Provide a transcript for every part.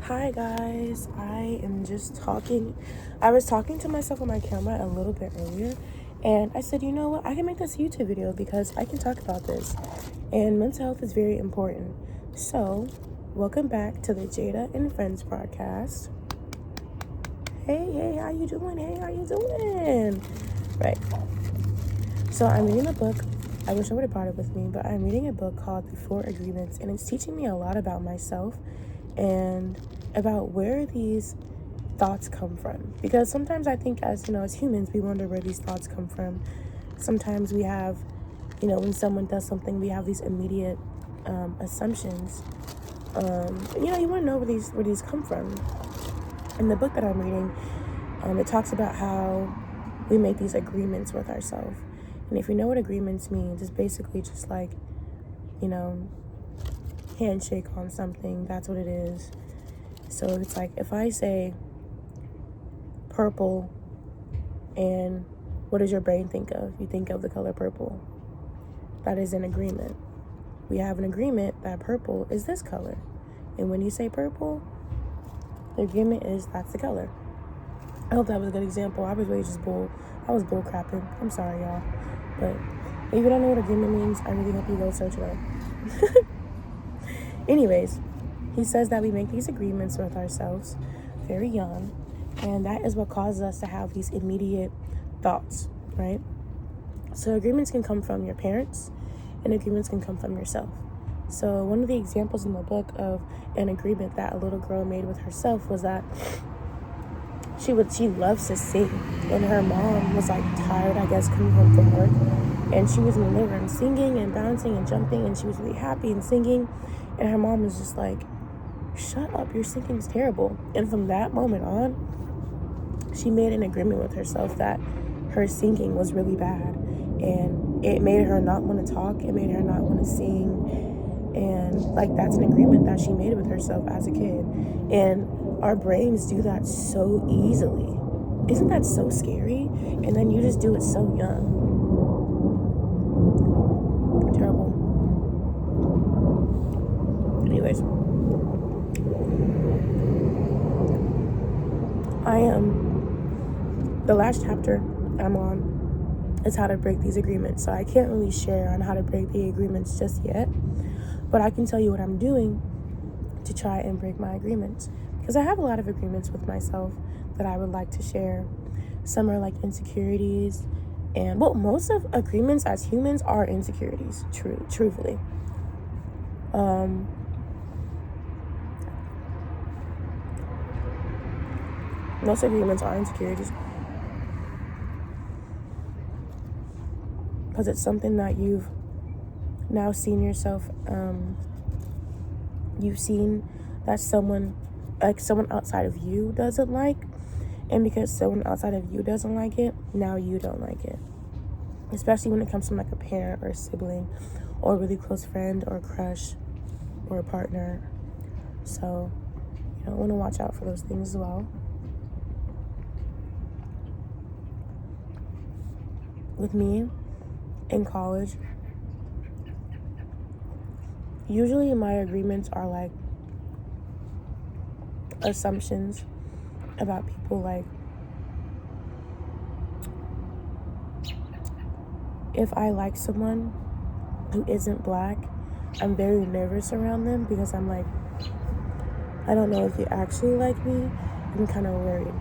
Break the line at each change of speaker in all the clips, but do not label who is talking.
Hi guys, I am just talking. I was talking to myself on my camera a little bit earlier, and I said, you know what, I can make this YouTube video because I can talk about this, and mental health is very important. So, welcome back to the Jada and Friends podcast. Hey, how you doing? Right. So, I'm reading a book. I wish I would have brought it with me, but I'm reading a book called The 4 Agreements, and it's teaching me a lot about myself and about where these thoughts come from. Because sometimes I think as humans, we wonder where these thoughts come from. Sometimes we have, when someone does something, we have these immediate assumptions. You want to know where these come from. In the book that I'm reading, it talks about how we make these agreements with ourselves. And if you know what agreements means, it's basically just like, handshake on something. That's what it is. So it's like if I say purple, and what does your brain think of? You think of the color purple. That is an agreement. We have an agreement that purple is this color. And when you say purple, the agreement is that's the color. I hope that was a good example. I was bull crapping. I'm sorry, y'all. But if you don't know what agreement means, I really hope you go search it up. Anyways, he says that we make these agreements with ourselves very young, and that is what causes us to have these immediate thoughts, right? So agreements can come from your parents, and agreements can come from yourself. So one of the examples in the book of an agreement that a little girl made with herself was that she loves to sing, and her mom was like tired, I guess, coming home from work, and she was in the living room singing and bouncing and jumping, and she was really happy and singing, and her mom was just like, shut up, your singing's terrible. And from that moment on, she made an agreement with herself that her singing was really bad, and it made her not want to talk, it made her not want to sing. And like, that's an agreement that she made with herself as a kid. And our brains do that so easily. Isn't that so scary? And then you just do it so young. Terrible. Anyways, the last chapter I'm on is how to break these agreements. So I can't really share on how to break the agreements just yet, but I can tell you what I'm doing to try and break my agreements, because I have a lot of agreements with myself that I would like to share. Some are like insecurities, and most of agreements as humans are insecurities, truthfully. Most agreements are insecurities, because it's something that you've now seen yourself, you've seen that someone outside of you doesn't like, and because someone outside of you doesn't like it, now you don't like it. Especially when it comes from like a parent or a sibling or a really close friend or a crush or a partner. So you want to watch out for those things as well. With me in college, usually my agreements are like assumptions about people. Like, if I like someone who isn't black, I'm very nervous around them, because I'm like, I don't know if you actually like me. I'm kind of worried.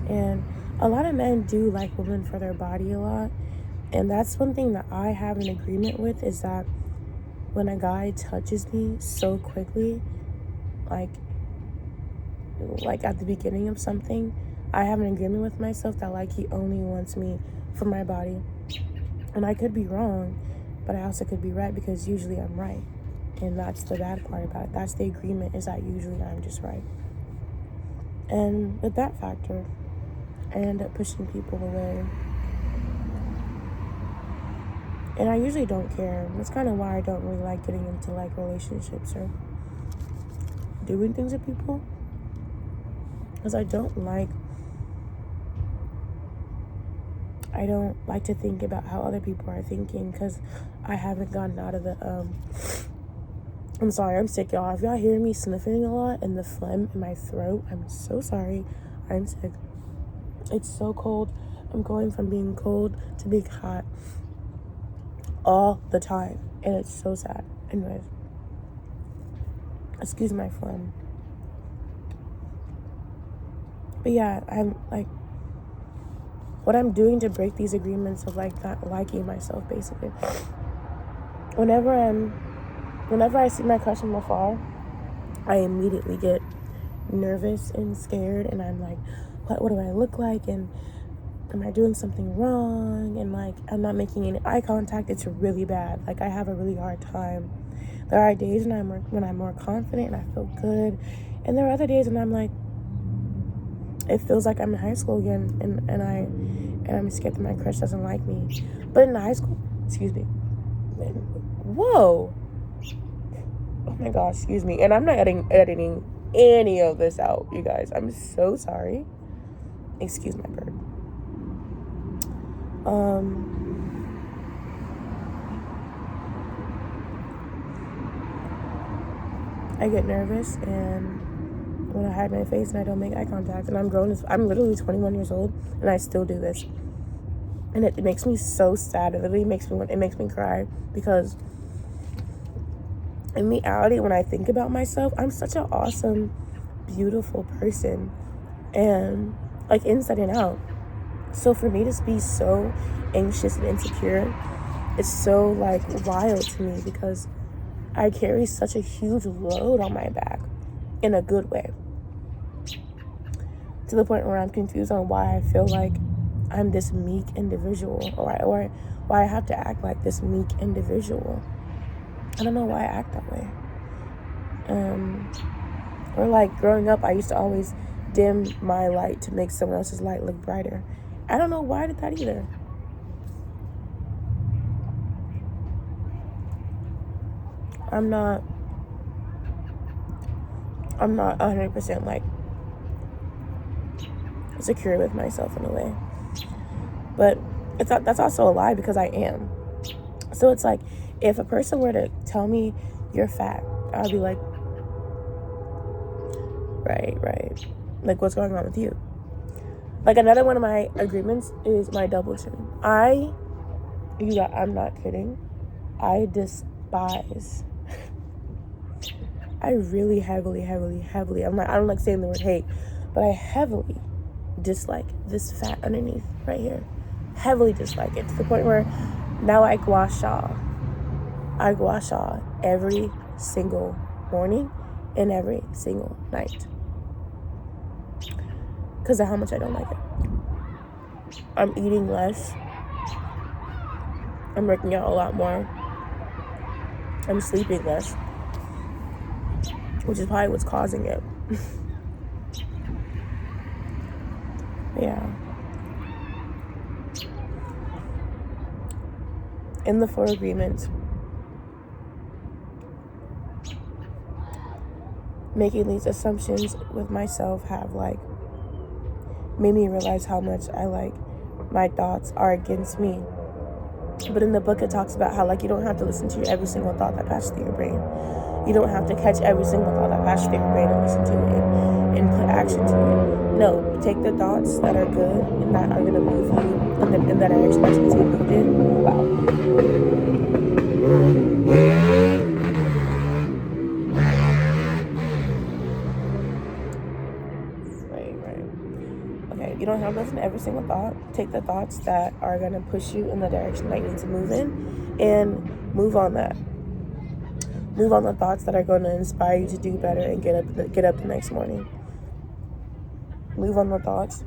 And a lot of men do like women for their body a lot, and that's one thing that I have an agreement with, is that when a guy touches me so quickly, like at the beginning of something, I have an agreement with myself that like he only wants me for my body. And I could be wrong, but I also could be right, because usually I'm right. And that's the bad part about it. That's the agreement, is that usually I'm just right. And with that factor, I end up pushing people away. And I usually don't care. That's kind of why I don't really like getting into like relationships or doing things with people, because I don't like to think about how other people are thinking, because I haven't gotten out of the I'm sorry, I'm sick, y'all. If y'all hear me sniffing a lot and the phlegm in my throat, I'm so sorry. I'm sick. It's so cold. I'm going from being cold to being hot all the time. And it's so sad. Anyways. Excuse my phlegm. But yeah, I'm like, what I'm doing to break these agreements of like not liking myself, basically. Whenever I see my crush from afar, I immediately get nervous and scared, and I'm like, what do I look like, and am I doing something wrong, and like I'm not making any eye contact. It's really bad. Like I have a really hard time. There are days when I'm more confident and I feel good, and there are other days when I'm like, it feels like I'm in high school again, and I'm scared that my crush doesn't like me. But in high school, excuse me. Whoa. Oh my gosh, excuse me. And I'm not editing any of this out, you guys. I'm so sorry. Excuse my bird. I get nervous and when I hide my face and I don't make eye contact, and I'm literally 21 years old and I still do this. And it makes me so sad. It literally makes me cry, because in reality, when I think about myself, I'm such an awesome, beautiful person, and like inside and out. So for me to be so anxious and insecure, it's so like wild to me, because I carry such a huge load on my back in a good way, to the point where I'm confused on why I feel like I'm this meek individual, or why I have to act like this meek individual. I don't know why I act that way. Or like growing up, I used to always dim my light to make someone else's light look brighter. I don't know why I did that either. I'm not 100% like secure with myself in a way. But that's also a lie, because I am. So it's like, if a person were to tell me you're fat, I'll be like, right. Like, what's going on with you? Like, another one of my agreements is my double chin. I'm not kidding. I despise. I really heavily, I don't like saying the word hate, but I heavily dislike this fat underneath right here. Heavily dislike it, to the point where now I gua sha every single morning and every single night, because of how much I don't like it. I'm eating less. I'm working out a lot more. I'm sleeping less, which is probably what's causing it. Yeah. In the 4 agreements, making these assumptions with myself have like made me realize how much my thoughts are against me. But in the book, it talks about how like you don't have to listen to every single thought that passes through your brain. You don't have to catch every single thought that passes through your brain and listen to it and put action to it. No, take the thoughts that are good and that are going to move you in that direction that you need to be moved in. Wow. Right. Okay, you don't have to listen to every single thought. Take the thoughts that are going to push you in the direction that you need to move in, and move on that. Move on the thoughts that are going to inspire you to do better and get up the next morning. Move on the thoughts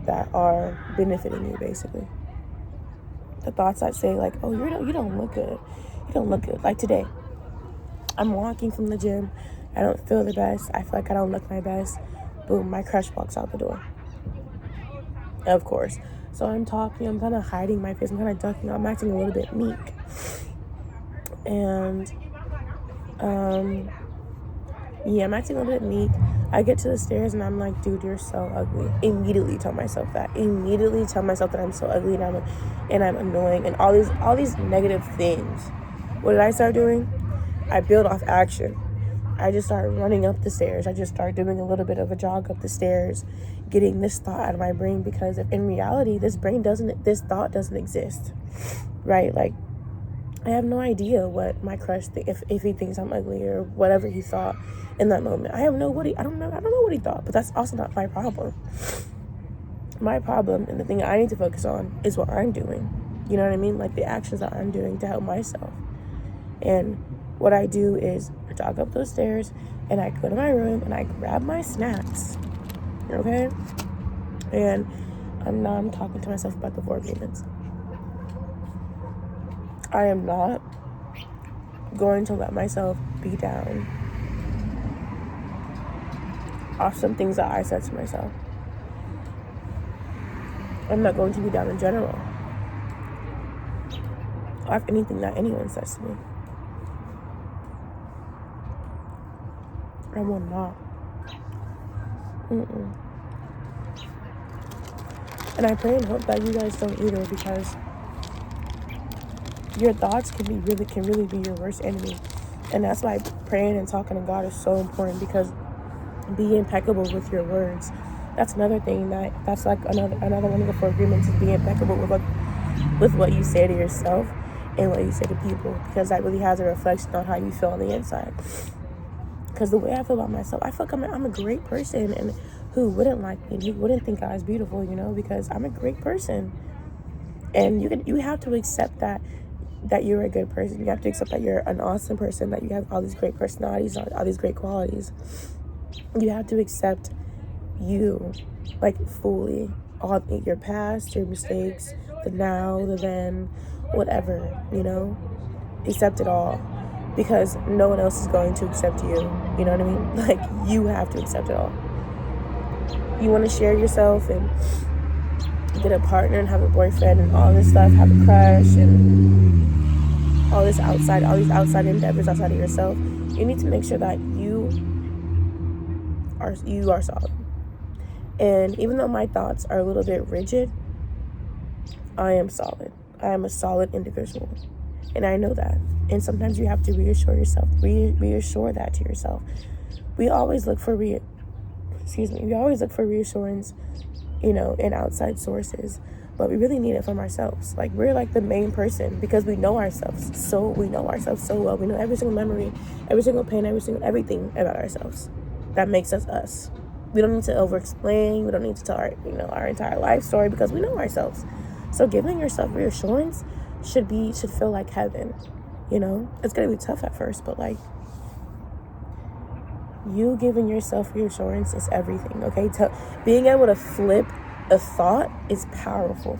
that are benefiting you, basically. The thoughts that say like, oh, you don't look good. You don't look good. Like today, I'm walking from the gym. I don't feel the best. I feel like I don't look my best. Boom, my crush walks out the door. Of course. So I'm talking. I'm kind of hiding my face. I'm kind of ducking. I'm acting a little bit meek. And yeah, I'm acting a little bit meek. I get to the stairs and I'm like, dude, you're so ugly. Immediately tell myself that. Immediately tell myself that I'm so ugly and I'm annoying and all these negative things. What did I start doing? I build off action. I just start running up the stairs. I just start doing a little bit of a jog up the stairs, getting this thought out of my brain, because if in reality this thought doesn't exist, right? Like, I have no idea what my crush if he thinks I'm ugly or whatever he thought in that moment. I don't know what he thought, but that's also not my problem. My problem and the thing I need to focus on is what I'm doing. You know what I mean? Like the actions that I'm doing to help myself. And what I do is I jog up those stairs and I go to my room and I grab my snacks. Okay? And I'm talking to myself about the 4 agreements. I am not going to let myself be down off some things that I said to myself. I'm not going to be down in general off anything that anyone says to me. I will not. And I pray and hope that you guys don't either, because your thoughts can really be your worst enemy. And that's why praying and talking to God is so important, because be impeccable with your words. That's another thing that's like another one of the 4 agreements, is be impeccable with what you say to yourself and what you say to people, because that really has a reflection on how you feel on the inside. Because the way I feel about myself, I feel like I'm a great person, and who wouldn't like me? Who wouldn't think I was beautiful? Because I'm a great person, and you have to accept that you're a good person. You have to accept that you're an awesome person, that you have all these great personalities, all these great qualities. You have to accept you, like, fully, all your past, your mistakes, the now, the then, whatever, accept it all, because no one else is going to accept you. You know what I mean? Like, you have to accept it all. You want to share yourself and get a partner and have a boyfriend and all this stuff, have a crush and all these outside endeavors outside of yourself. You need to make sure that you are solid. And even though my thoughts are a little bit rigid, I am solid. I am a solid individual, and I know that. And sometimes you have to reassure that to yourself. We always look for reassurance, in outside sources, but we really need it from ourselves. Like, we're like the main person, because we know ourselves so well. We know every single memory, every single pain, everything about ourselves that makes us us. We don't need to over-explain. We don't need to tell our entire life story, because we know ourselves. So giving yourself reassurance should feel like heaven. It's gonna be tough at first, but like, you giving yourself reassurance is everything. Okay, being able to flip a thought is powerful.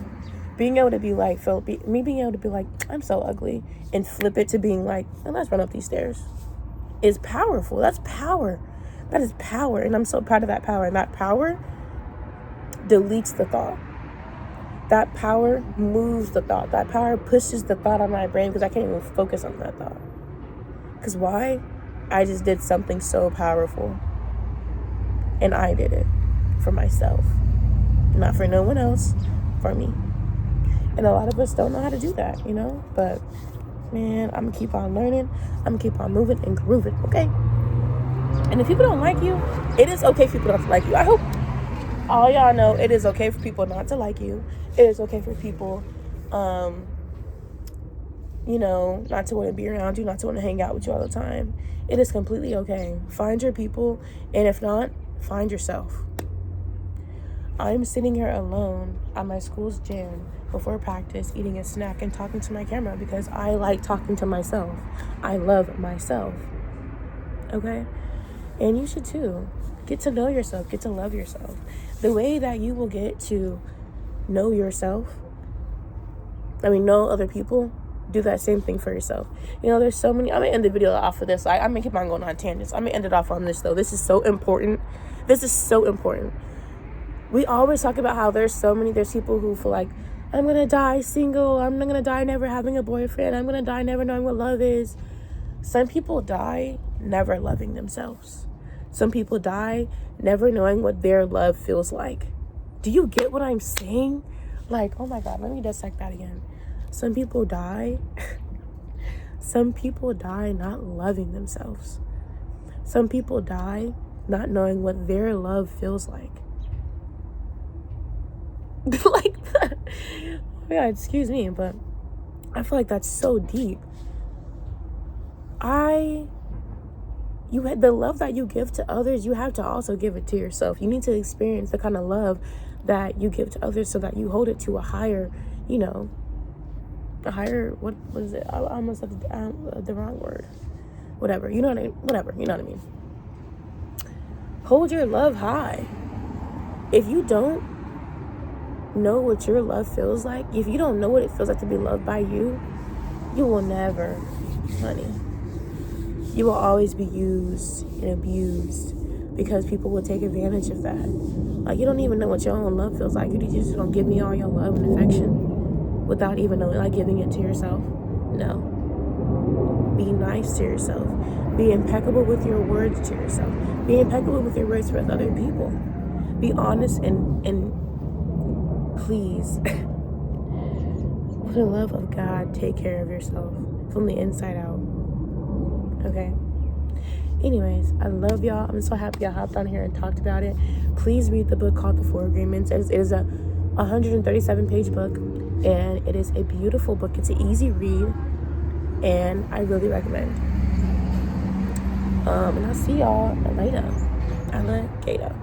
Being able to be like, being able to be like, I'm so ugly, and flip it to being like, let's run up these stairs, is powerful. That's power. That is power, and I'm so proud of that power. And that power deletes the thought. That power moves the thought. That power pushes the thought on my brain, because I can't even focus on that thought. Because why? I just did something so powerful, and I did it for myself, not for no one else, for me. And a lot of us don't know how to do that, but man, I'm gonna keep on learning. I'm gonna keep on moving and grooving, okay? And if people don't like you, it is okay for people not to like you. I hope all y'all know it is okay for people not to like you. It is okay for people, not to want to be around you, not to want to hang out with you all the time. It is completely okay. Find your people, and if not, find yourself. I'm sitting here alone at my school's gym before practice, eating a snack and talking to my camera, because I like talking to myself. I love myself. Okay? And you should too. Get to know yourself. Get to love yourself. The way that you will get to know yourself, know other people, do that same thing for yourself. There's so many. I'm going to end the video off of this. I'm going to keep on going on tangents. I'm going to end it off on this, though. This is so important. We always talk about how there's people who feel like, I'm going to die single. I'm going to die never having a boyfriend. I'm going to die never knowing what love is. Some people die never loving themselves. Some people die never knowing what their love feels like. Do you get what I'm saying? Like, oh my God, let me dissect that again. Some people die Some people die not loving themselves. Some people die not knowing what their love feels like. Like that. Oh my God, excuse me, but I feel like that's so deep. You had the love that you give to others, you have to also give it to yourself. You need to experience the kind of love that you give to others so that you hold it to a higher, what is it? I almost said the wrong word. Whatever, you know what I mean. Hold your love high. If you don't know what your love feels like, if you don't know what it feels like to be loved by you, you will never, honey. You will always be used and abused because people will take advantage of that. Like, you don't even know what your own love feels like. You just don't give me all your love and affection without even knowing, like, giving it to yourself. No. Be nice to yourself. Be impeccable with your words to yourself. Be impeccable with your words with other people. Be honest and please, for the love of God, take care of yourself from the inside out. Okay? Anyways, I love y'all. I'm so happy I hopped on here and talked about it. Please read the book called The 4 Agreements. It is a 137-page book, and it is a beautiful book. It's an easy read, and I really recommend. And I'll see y'all later. I love Jada.